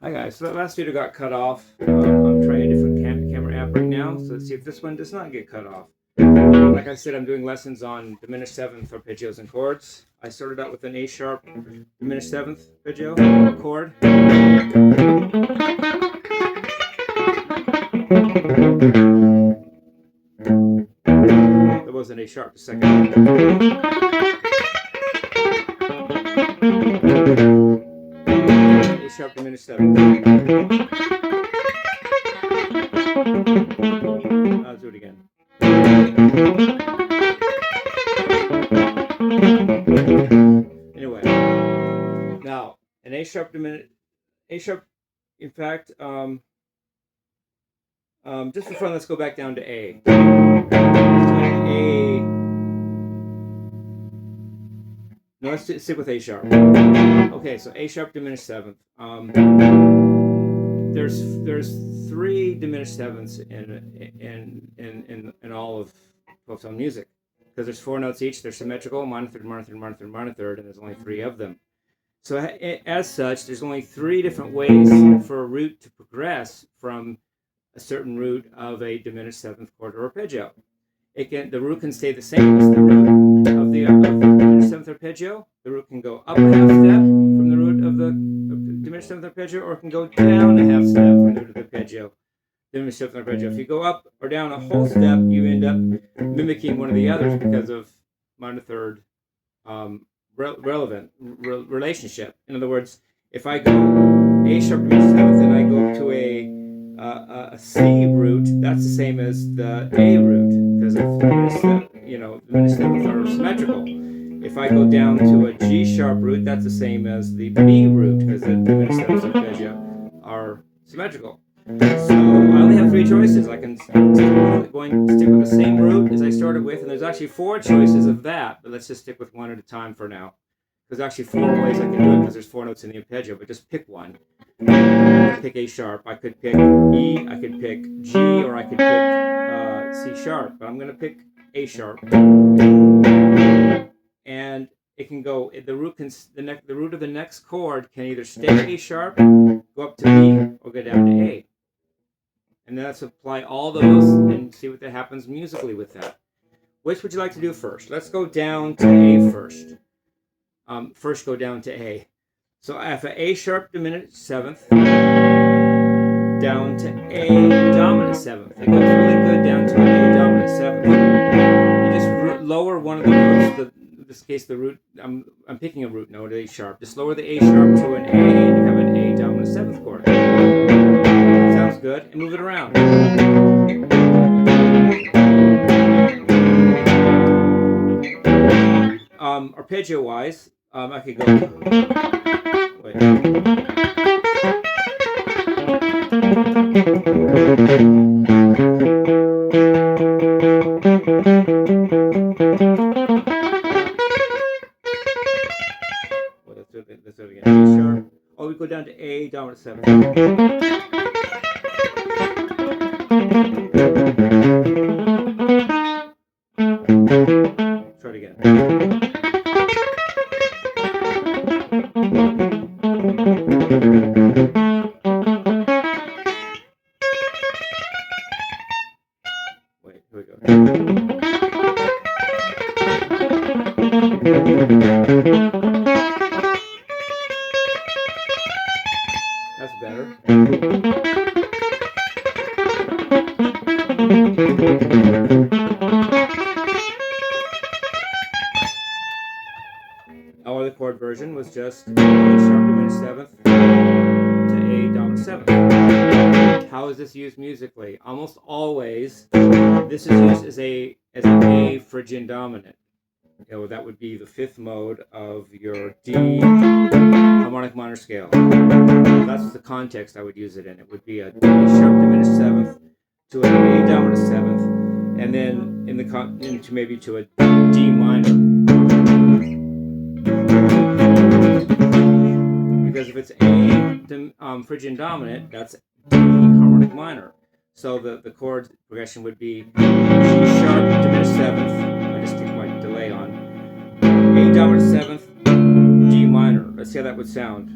Hi guys, so that last video got cut off. I'm trying a different camera app right now, so let's see if this one does not get cut off. Like I said, I'm doing lessons on diminished seventh arpeggios and chords. I started out with an A sharp diminished seventh arpeggio chord. That was an A sharp, the second. A sharp diminished seventh. I'll do it again. Anyway, now an A sharp diminished, A sharp. In fact, just for fun, let's go back down to A. No, let's stick with A sharp. Okay, so A sharp diminished seventh. There's three diminished sevenths in all of folk-song music, because there's four notes each. They're symmetrical: minor third, minor third, minor third, minor third, and there's only three of them. So as such, there's only three different ways for a root to progress from a certain root of a diminished seventh chord or arpeggio. The root can stay the same as the root of the diminished seventh arpeggio. The root can go up a half step from the root of the diminished seventh arpeggio, or it can go down a half step from the root of the arpeggio. Diminished seventh arpeggio. If you go up or down a whole step, you end up mimicking one of the others because of minor third relationship. In other words, if I go A sharp diminished seventh and I go to a C root, that's the same as the A root, because of diminished seventh are symmetrical. If I go down to a G sharp root, that's the same as the B root, because the diminished seventh arpeggio are symmetrical. So I only have three choices. I can stick with the same root as I started with, and there's actually four choices of that, but let's just stick with one at a time for now. There's actually four ways I can do it, because there's four notes in the arpeggio, but just pick one. I could pick A sharp, I could pick E, I could pick G, or I could pick C sharp, but I'm going to pick A sharp. And it can go, the root of the next chord can either stay A sharp, go up to B, or go down to A. And then let's apply all those and see what that happens musically with that. Which would you like to do first? Let's go down to A first. First go down to A. So I have an A sharp diminished seventh down to A dominant seventh. It goes really good down to an A dominant seventh. You just lower one of the notes. In this case, the root. I'm picking a root note, A sharp. Just lower the A sharp to an A, and you have an A dominant seventh chord. Sounds good. And move it around. Arpeggio-wise, I could go. Wait. Let's do it again. A sharp. Oh, we go down to A dominant seventh. Try it again. Wait, here we go. That's better. Our other chord version was just A sharp diminished seventh to A dominant seventh. How is this used musically? Almost always, this is used as an A Phrygian dominant. That would be the fifth mode of your D harmonic minor scale. That's the context I would use it in. It would be a D sharp diminished seventh to an A dominant seventh, and then maybe to a D minor. Because if it's A Phrygian dominant, that's D harmonic minor. So the chord progression would be G sharp diminished seventh. I just took my delay on. A dominant seventh, D minor. Let's see how that would sound.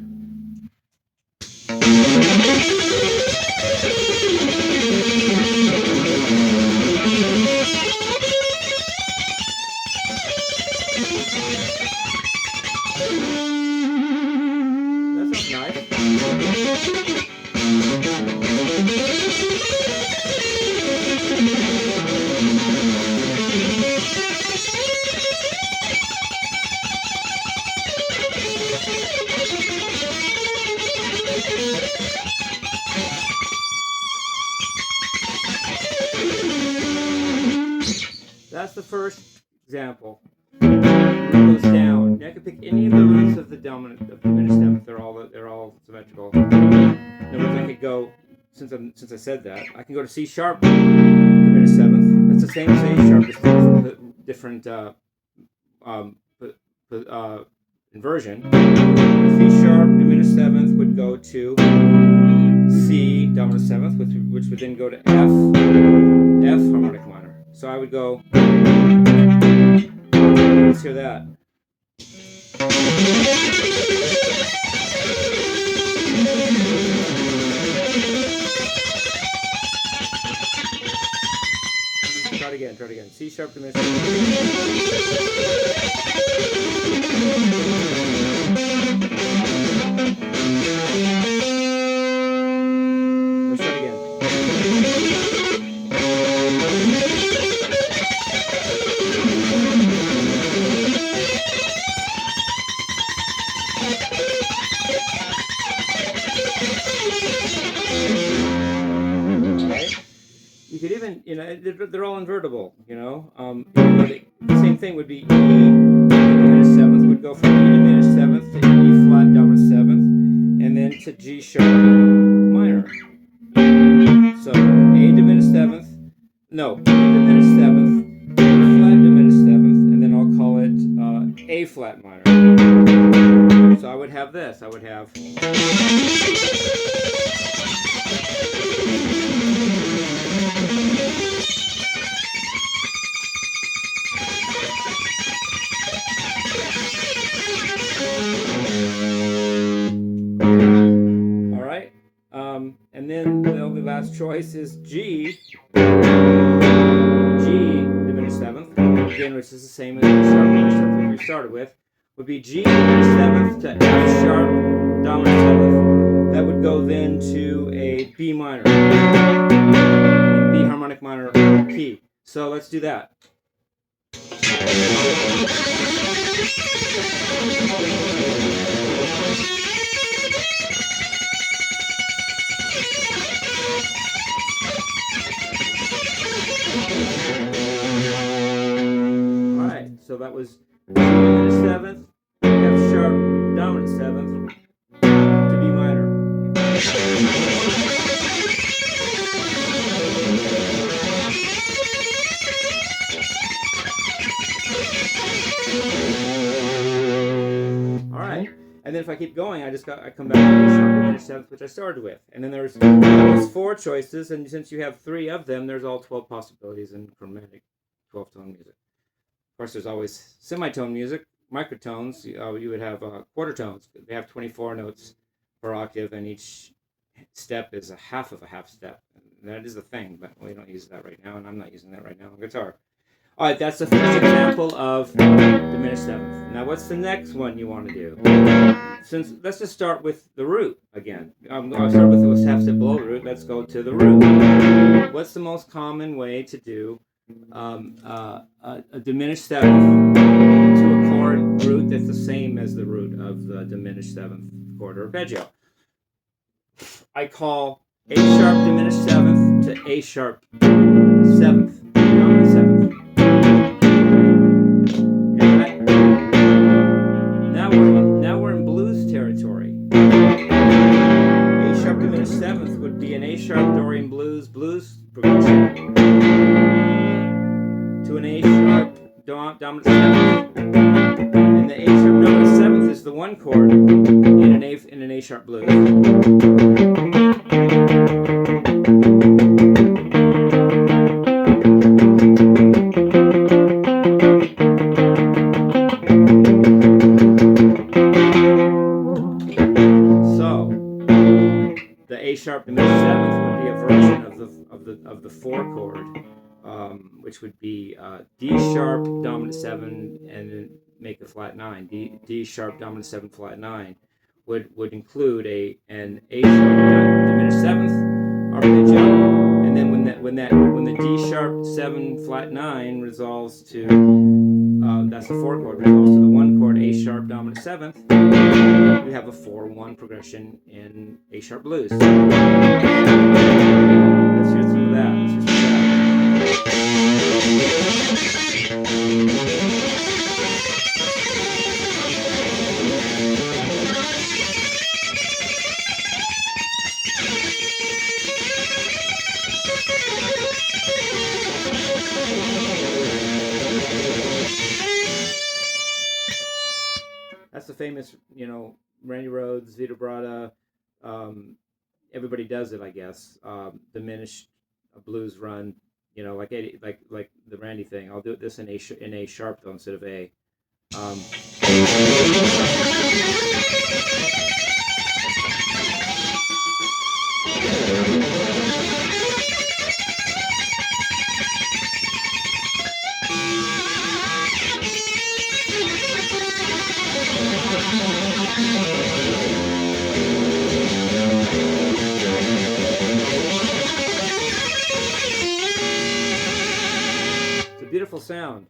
That's the first example. Root goes down. I could pick any of the roots of the diminished seventh. They're all symmetrical. In other words, I could go, since I said that, I can go to C sharp diminished seventh. That's the same as A sharp, just different inversion. C sharp diminished seventh would go to C dominant seventh, which would then go to F harmonic minor. So I would go, let's hear that. Try it again. C sharp diminished. Let's try it again. You could even, they're all invertible, the same thing would be E diminished seventh would go from E diminished seventh to E flat dominant seventh, and then to G sharp minor. So A diminished seventh, no, E diminished seventh, E flat diminished seventh, and then I'll call it A flat minor. So I would have this. I would have. And then the last choice is G diminished seventh, again, which is the same as the sharp diminished seventh we started with, would be G diminished seventh to F sharp dominant seventh. That would go then to a B minor, B harmonic minor key. So let's do that. So that was G diminished seventh, F sharp dominant seventh to B minor. All right, and then if I keep going, I come back to A sharp diminished seventh, which I started with, and then there's 4 choices, and since you have 3 of them, there's all 12 possibilities in chromatic 12-tone music. Of course, there's always semitone music, microtones. You would have quarter tones. They have 24 notes per octave, and each step is a half of a half step. And that is the thing, but we don't use that right now, and I'm not using that right now on guitar. All right, that's the first example of diminished seventh. Now, what's the next one you want to do? Let's just start with the root again. I'll start with the half step below the root. Let's go to the root. What's the most common way to do a diminished seventh to a chord root that's the same as the root of the diminished seventh chord or arpeggio? I call A sharp diminished seventh to A sharp seventh, dominant seventh. Okay. Now we're in blues territory. A sharp diminished seventh would be an A sharp Dorian blues progression to an A sharp dominant seventh, and the A sharp dominant seventh is the one chord in an A sharp blues. So the A sharp diminished seventh would be a version of the 4 chord. Which would be D sharp dominant 7 and then make a flat 9. D sharp dominant 7 flat 9 would include an A sharp diminished seventh arpeggio, and then when the D sharp 7 flat 9 resolves to that's the 4 chord, resolves to the 1 chord A sharp dominant seventh, you have a 4-1 progression in A sharp blues. Let's hear some of that. That's the famous, Randy Rhoads, Vita Bratta, everybody does it, I guess. Diminished blues run, like the Randy thing. I'll do this in A sharp though instead of A. It's a beautiful sound,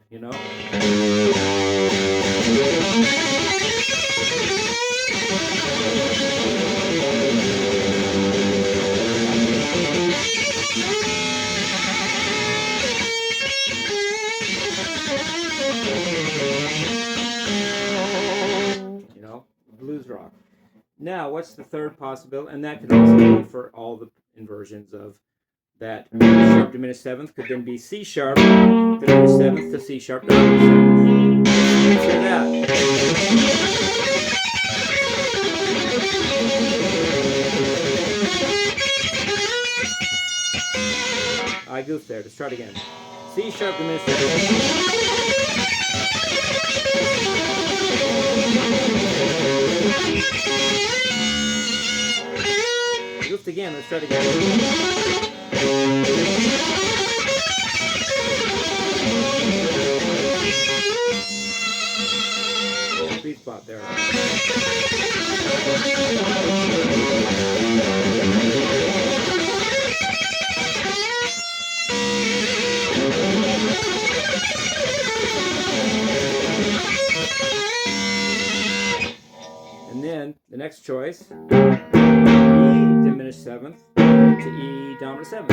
blues rock. Now, what's the third possibility? And that could also be for all the inversions of that sharp diminished seventh. Could then be C sharp diminished seventh to C sharp dominant seventh. Let's hear that. I goofed there. Let's try it again. C sharp diminished seventh. Goofed again. Let's try it again. Sweet spot there. And then the next choice, E diminished seventh to E dominant seventh.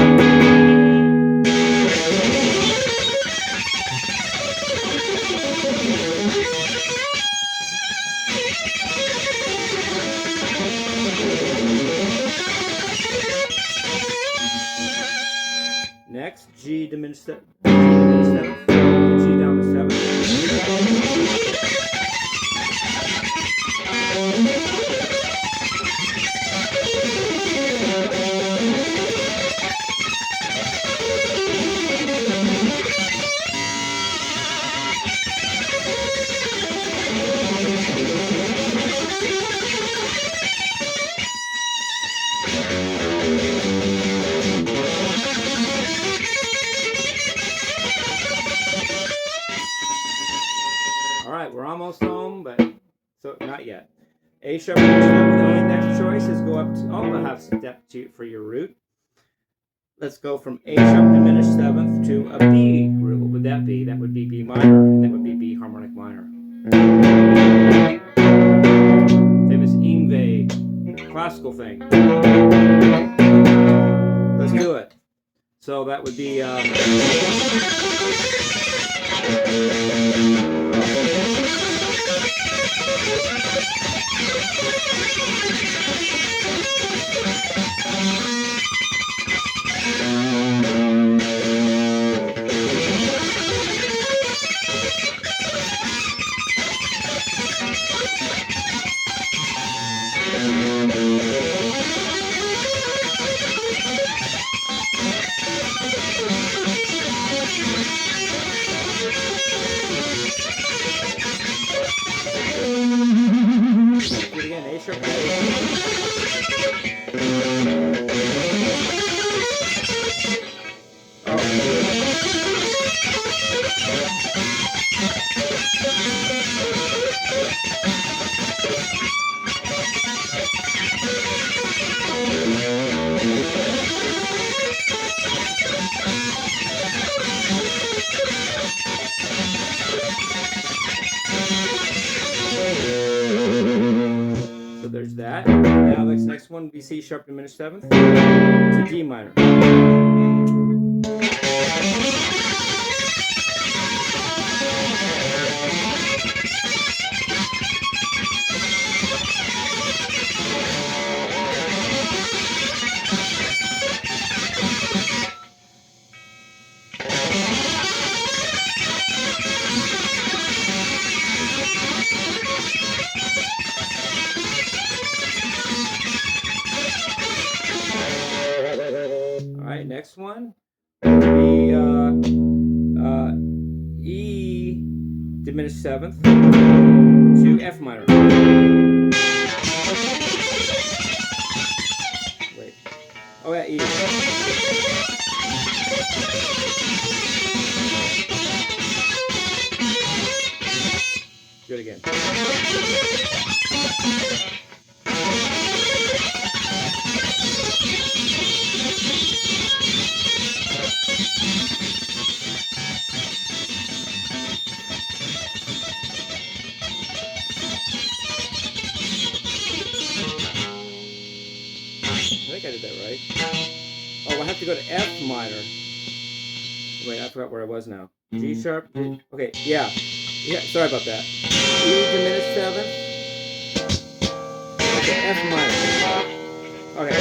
Next, G diminished seventh to G dominant seventh. We're almost home, but so not yet. A sharp diminished seventh. The only next choice is go up to. I'll have step 2 for your root. Let's go from A sharp diminished seventh to a B root. What would that be? That would be B minor, and that would be B harmonic minor. Famous Yngwie classical thing. Let's do it. So that would be. Do it again, A sharp. now this next one would be C sharp diminished seventh to D minor. Alright, next one would be E diminished seventh to F minor. Wait. Oh yeah, E. Do it again. I think I did that right. Oh, I have to go to F minor. Wait, I forgot where I was now. G sharp. Okay, yeah. Yeah, sorry about that. E diminished seventh. Okay, F minor. Okay.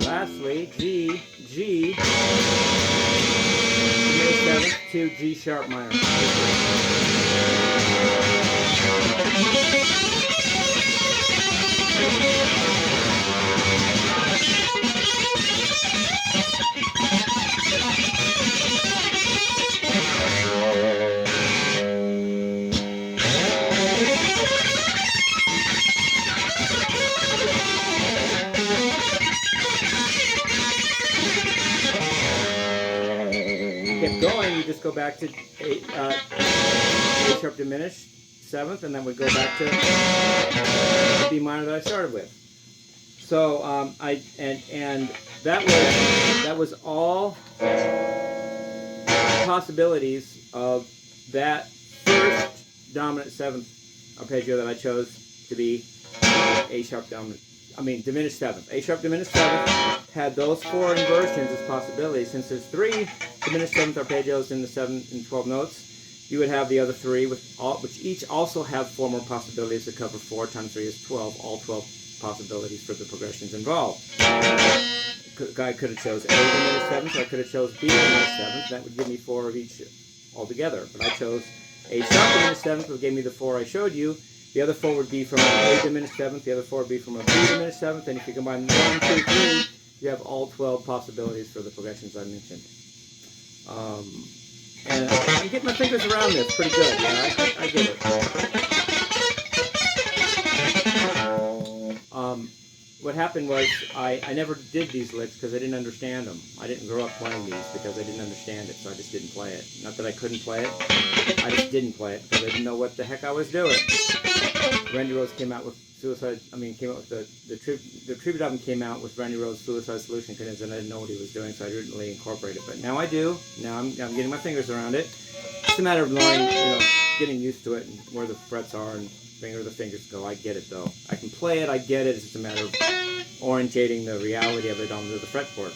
Lastly, G diminished seventh to G sharp minor. Kept going, you just go back to A sharp diminished seventh, and then we go back to the B minor that I started with. So that was all possibilities of that first dominant seventh arpeggio that I chose to be A sharp dominant. I mean diminished seventh. A sharp diminished seventh had those four inversions as possibilities. Since there's three diminished seventh arpeggios in the 7 and 12 notes, you would have the other three, which each also have four more possibilities to cover 4 times 3 is 12, all 12 possibilities for the progressions involved. I could have chose A diminished seventh, or I could have chose B diminished seventh. That would give me 4 of each altogether. But I chose A sharp diminished seventh, which gave me the 4 I showed you. The other 4 would be from an A diminished seventh, the other 4 would be from a B diminished seventh, and if you combine 1, 2, 3, you have all 12 possibilities for the progressions I mentioned. And I can get my fingers around this pretty good. Yeah, I get it. What happened was I never did these licks because I didn't understand them. I didn't grow up playing these because I didn't understand it, so I just didn't play it. Not that I couldn't play it, I just didn't play it because I didn't know what the heck I was doing. Randy Rhoads came out with the tribute album came out with Randy Rhoads' Suicide Solution Kittens, and I didn't know what he was doing, so I didn't really incorporate it. But now I do. Now I'm getting my fingers around it. It's a matter of learning, getting used to it and where the frets are and where the fingers go. I get it though. I can play it. I get it. It's just a matter of orientating the reality of it onto the fretboard.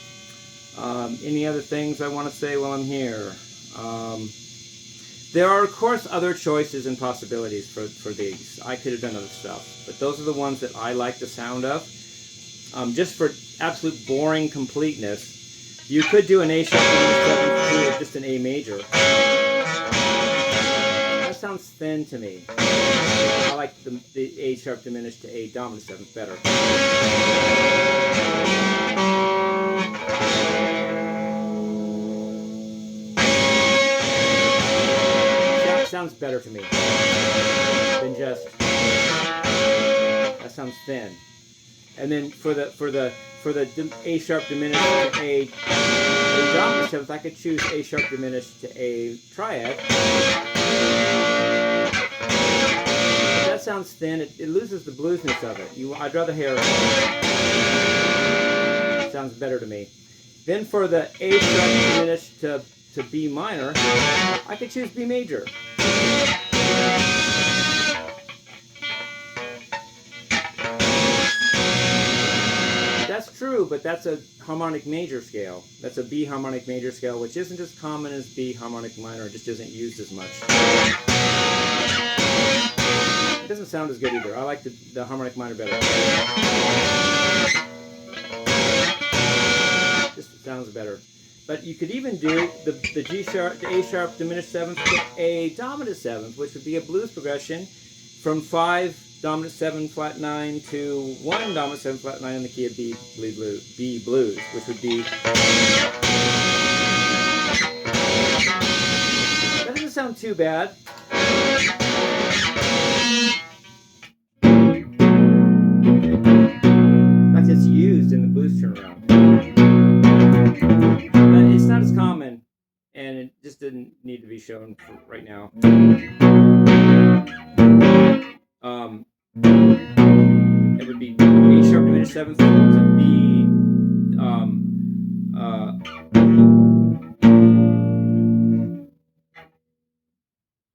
Any other things I want to say while I'm here? There are, of course, other choices and possibilities for these. I could have done other stuff, but those are the ones that I like the sound of. Just for absolute boring completeness, you could do an A sharp diminished 7 to just an A major. That sounds thin to me. I like the A sharp diminished to A dominant 7th better. Sounds better to me than just sounds thin. And then for the A sharp diminished to A dominant seventh, I could choose A sharp diminished to A triad. But that sounds thin. It loses the bluesness of it. I'd rather hear it. Sounds better to me. Then for the A sharp diminished to B minor, I could choose B major. That's true, but that's a harmonic major scale. That's a B harmonic major scale, which isn't as common as B harmonic minor. It just isn't used as much. It doesn't sound as good either. I like the harmonic minor better. Just sounds better. But you could even do the G sharp, the A sharp diminished seventh to A dominant seventh, which would be a blues progression from 5 dominant 7 flat 9 to 1 dominant 7 flat 9 in the key of B blues, which would be. That doesn't sound too bad. That's it's used in the blues turnaround. But it's not as common, and it just didn't need to be shown for right now. It would be A sharp diminished seventh to B.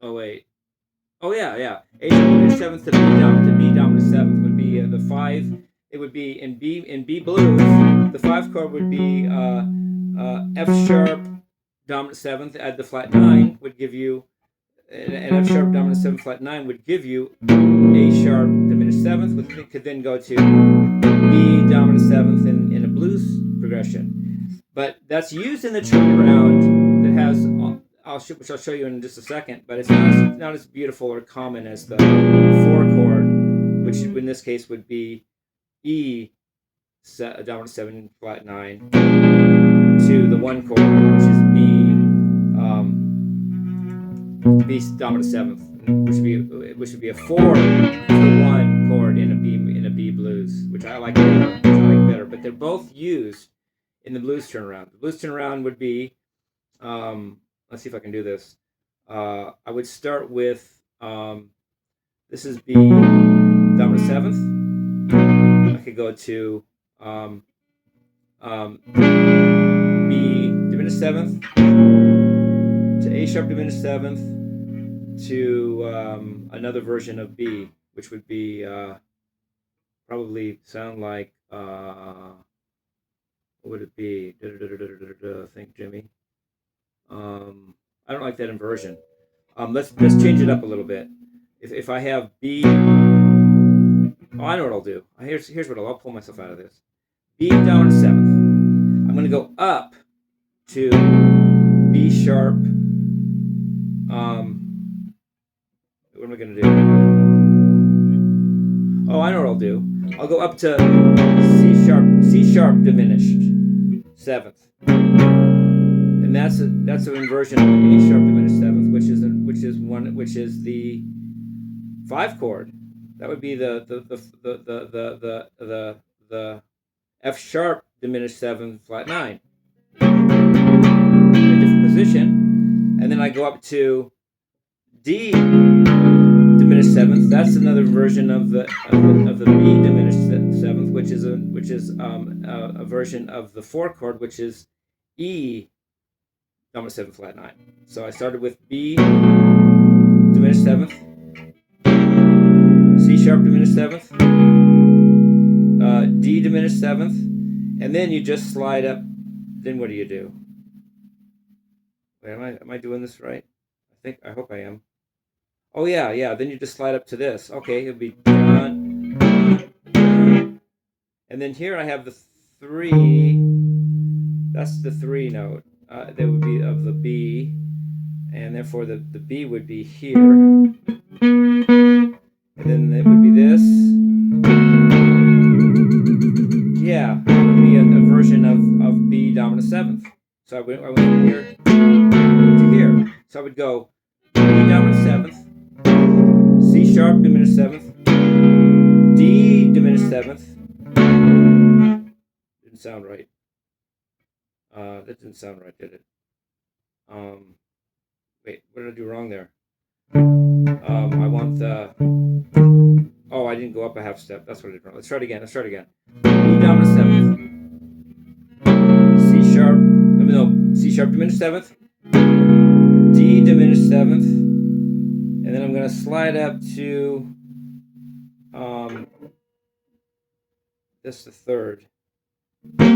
Oh wait. Oh yeah. A sharp diminished seventh to B dominant seventh would be the 5. It would be in B blues. The 5 chord would be F sharp dominant seventh. Add the flat 9 would give you. And F sharp dominant 7 flat 9 would give you A sharp diminished seventh, which could then go to B dominant seventh in a blues progression. But that's used in the turnaround that has, which I'll show you in just a second. But it's not as beautiful or common as the 4 chord, which in this case would be E dominant 7 flat 9 to the 1 chord, which is B dominant seventh, which would be a 4 to 1 chord in a B blues, which I like better. But they're both used in the blues turnaround. The blues turnaround would be, let's see if I can do this. I would start with this is B dominant seventh. I could go to B diminished seventh to A sharp diminished seventh to another version of B, which would be probably sound like what would it be? Think, Jimmie. I don't like that inversion. Let's change it up a little bit. If I have B, I know what I'll do. Here's what I'll pull myself out of this. B dominant seventh. I'm going to go up to B sharp. What am I going to do? Oh, I know what I'll do. I'll go up to C sharp diminished seventh, and that's an inversion of A sharp diminished seventh, which is the 5 chord. That would be the F sharp diminished 7 flat 9. A different position, and then I go up to D diminished 7th. That's another version of the B diminished 7th, which is a version of the 4 chord, which is E dominant 7 flat 9. So I started with B diminished 7th, C sharp diminished 7th, D diminished 7th, and then you just slide up. Then what do you do? Wait, am I doing this right? I hope I am. Oh yeah. Then you just slide up to this. Okay, it'll be dun, dun, dun. And then here I have the 3. That's the 3 note. That would be of the B, and therefore the B would be here. And then it would be this. Yeah, it would be a version of B dominant 7th. So I went from here to here. So I would go B dominant 7th, C sharp diminished 7th, D diminished diminished seventh. Didn't sound right. That didn't sound right, did it? Wait, what did I do wrong there? I want the... Oh, I didn't go up a half step. That's what I did wrong. Let's try it again. Let's try it again. B dominant seventh. C sharp. No, C sharp diminished seventh. D diminished seventh. And then I'm going to slide up to this the third. Wait,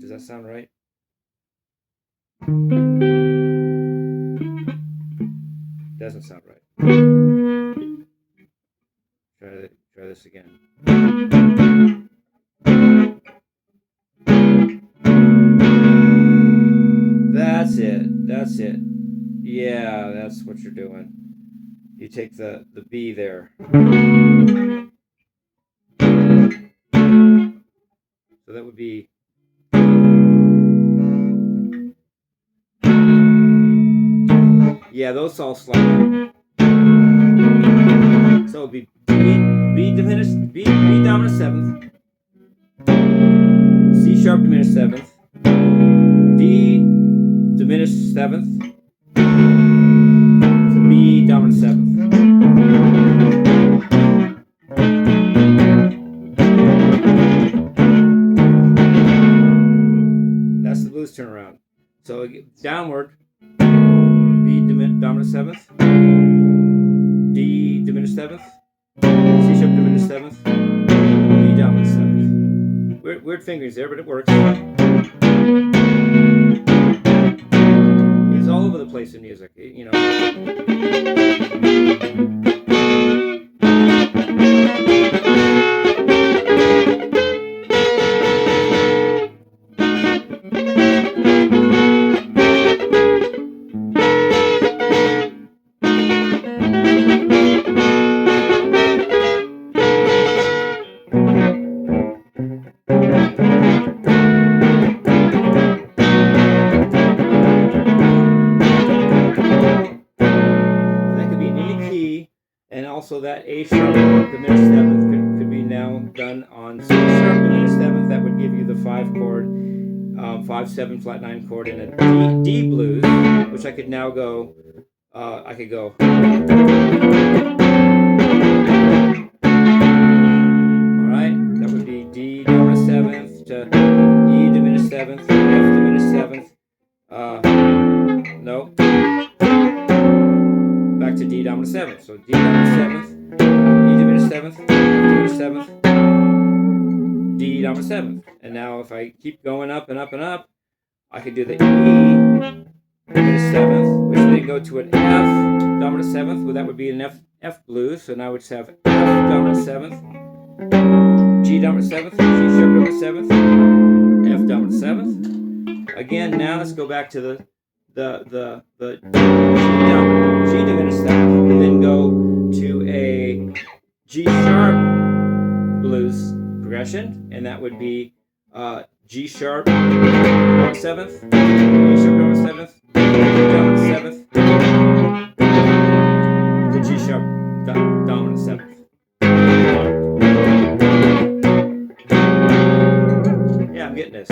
does that sound right? Doesn't sound right. Try this again. That's it. That's it. Yeah, that's what you're doing. You take the B there. So that would be... Yeah, those all slide out. So it would be B diminished, B dominant seventh, C sharp diminished seventh, D diminished seventh, to B dominant seventh. That's the blues turnaround. So downward. Dominant seventh, D diminished seventh, C sharp diminished seventh, B dominant seventh. Weird fingerings there, but it works. It's all over the place in music, you know. Also, that A sharp diminished seventh could be now done on C sharp diminished seventh. That would give you the 5-chord, 5/7 flat 9 chord in a D blues, which I could now go. I could go. All right, that would be D dominant seventh to E diminished seventh, F diminished seventh. No. Back to D dominant seventh. So D dominant seventh, E diminished seventh, F diminished seventh, D dominant seventh. And now if I keep going up and up and up, I could do the E diminished seventh, which then go to an F dominant seventh. Well, that would be an F blues. So now I would just have F dominant seventh, G dominant seventh, G sharp dominant seventh, F dominant seventh. Again, now let's go back to the G diminished seventh, and then go to a G sharp blues progression, and that would be G sharp dominant seventh, E sharp dominant seventh, D dominant seventh, to G sharp dominant seventh. Yeah, I'm getting this.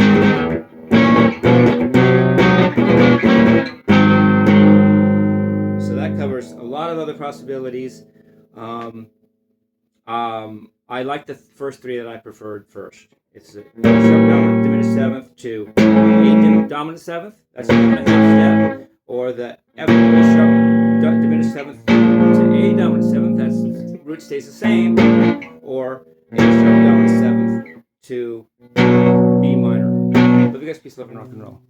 That covers a lot of other possibilities. I like the first three that I preferred first. It's the sharp dominant diminished seventh to A dominant seventh. That's a half step. Or the F sharp diminished seventh to A dominant seventh. That's root stays the same. Or A sharp dominant seventh to B minor. Love you guys. Peace, love, and rock and roll.